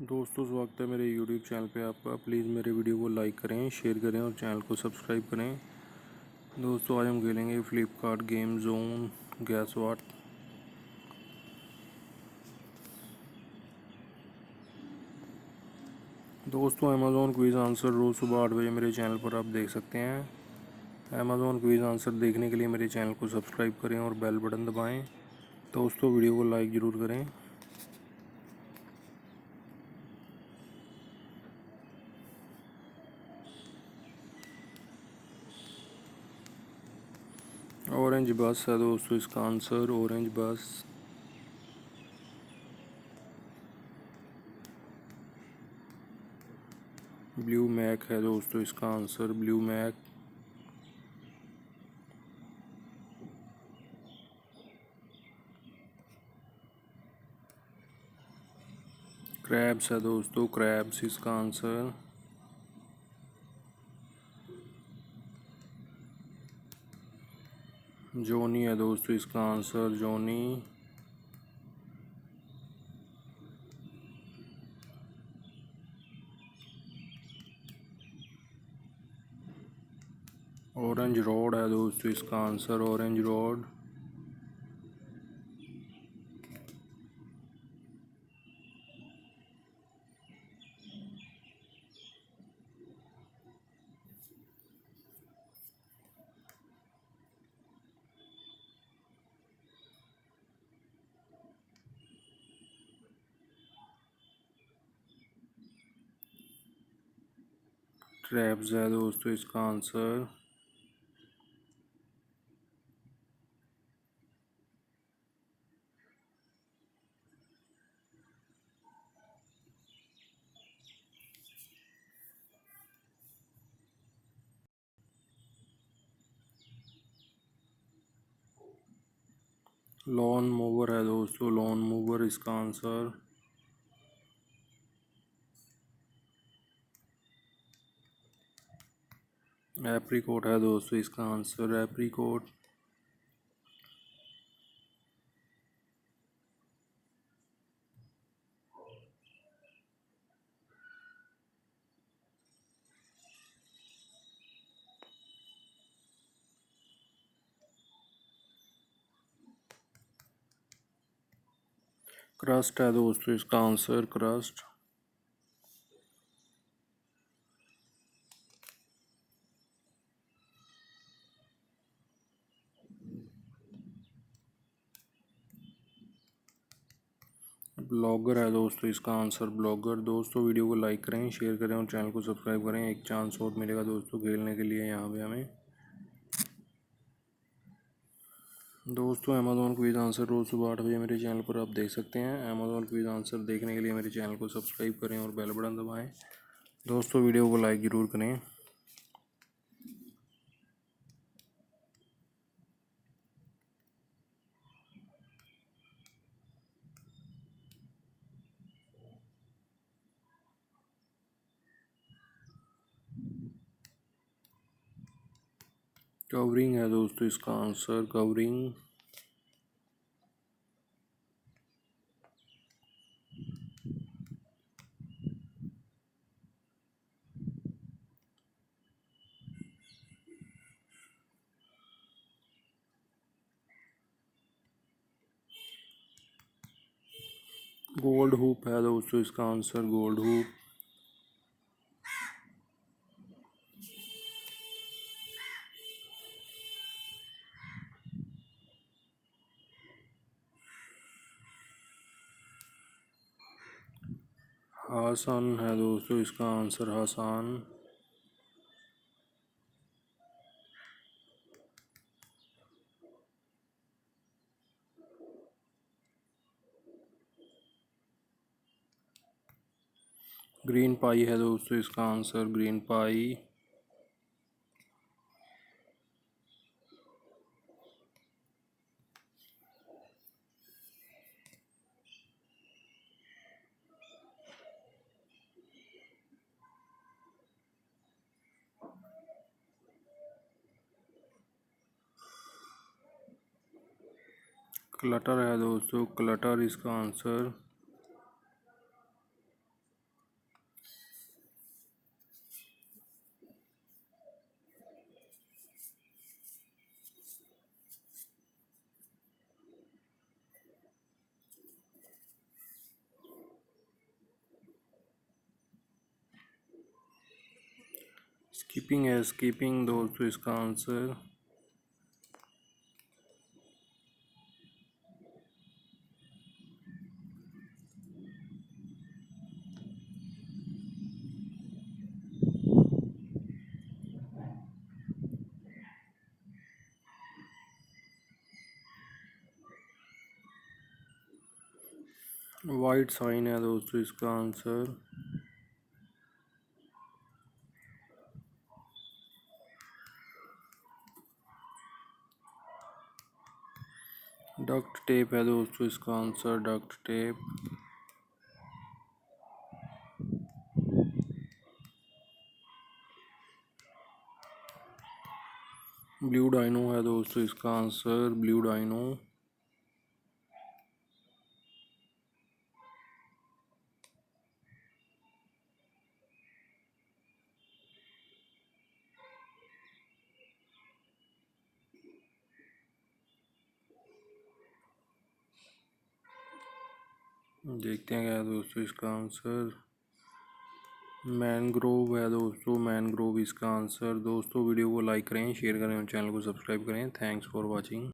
दोस्तों स्वागत है मेरे YouTube चैनल पे आपका। प्लीज़ मेरे वीडियो को लाइक करें, शेयर करें और चैनल को सब्सक्राइब करें। दोस्तों आज हम खेलेंगे फ्लिपकार्ट गेम जोन गैस वाट। दोस्तों अमेज़ॉन क्विज़ आंसर रोज़ सुबह 8 बजे मेरे चैनल पर आप देख सकते हैं। अमेज़ॉन क्विज़ आंसर देखने के लिए मेरे चैनल को सब्सक्राइब करें और बेल बटन दबाएँ। दोस्तों वीडियो को लाइक ज़रूर करें। ऑरेंज बस है दोस्तों इसका आंसर, ऑरेंज बस। ब्लू मैक है दोस्तों इसका आंसर, ब्लू मैक। क्रैब्स है दोस्तों, क्रैब्स इसका आंसर। जोनी है दोस्तों इसका आंसर, जोनी। ऑरेंज रोड है दोस्तों इसका आंसर, ऑरेंज रोड। ट्रैप्स है दोस्तों इसका आंसर। लॉन मूवर है दोस्तों, लॉन मूवर इसका आंसर। एप्रीकोट है दोस्तों इसका आंसर, एप्रीकोट। क्रस्ट है दोस्तों इसका आंसर, क्रस्ट। ब्लॉगर है दोस्तों इसका आंसर, ब्लॉगर। दोस्तों वीडियो को लाइक करें, शेयर करें और चैनल को सब्सक्राइब करें। एक चांस और मिलेगा दोस्तों खेलने के लिए यहाँ पे हमें। दोस्तों अमेज़ॉन क्विज़ आंसर रोज़ सुबह 8 बजे मेरे चैनल पर आप देख सकते हैं। अमेज़ॉन क्विज़ आंसर देखने के लिए मेरे चैनल को सब्सक्राइब करें और बेल बटन दबाएं। दोस्तों वीडियो को लाइक ज़रूर करें। कवरिंग है दोस्तों इसका आंसर, कवरिंग। गोल्ड हुप है दोस्तों इसका आंसर, गोल्ड हुप। हासन है दोस्तों इसका आंसर, हासान। ग्रीन पाई है दोस्तों इसका आंसर, ग्रीन पाई। क्लटर है दोस्तों, क्लटर इसका आंसर। कीपिंग है स्कीपिंग दोस्तों इसका आंसर। वाइट साइन है दोस्तों इसका आंसर। डक्ट टेप है दोस्तों इसका answer, duct tape. Blue dino है दोस्तों इसका आंसर, ब्लू डाइनो। देखते हैं क्या है दोस्तों इसका आंसर। मैनग्रोव है दोस्तों, मैनग्रोव इसका आंसर। दोस्तों वीडियो को लाइक करें, शेयर करें और चैनल को सब्सक्राइब करें। Thanks for watching.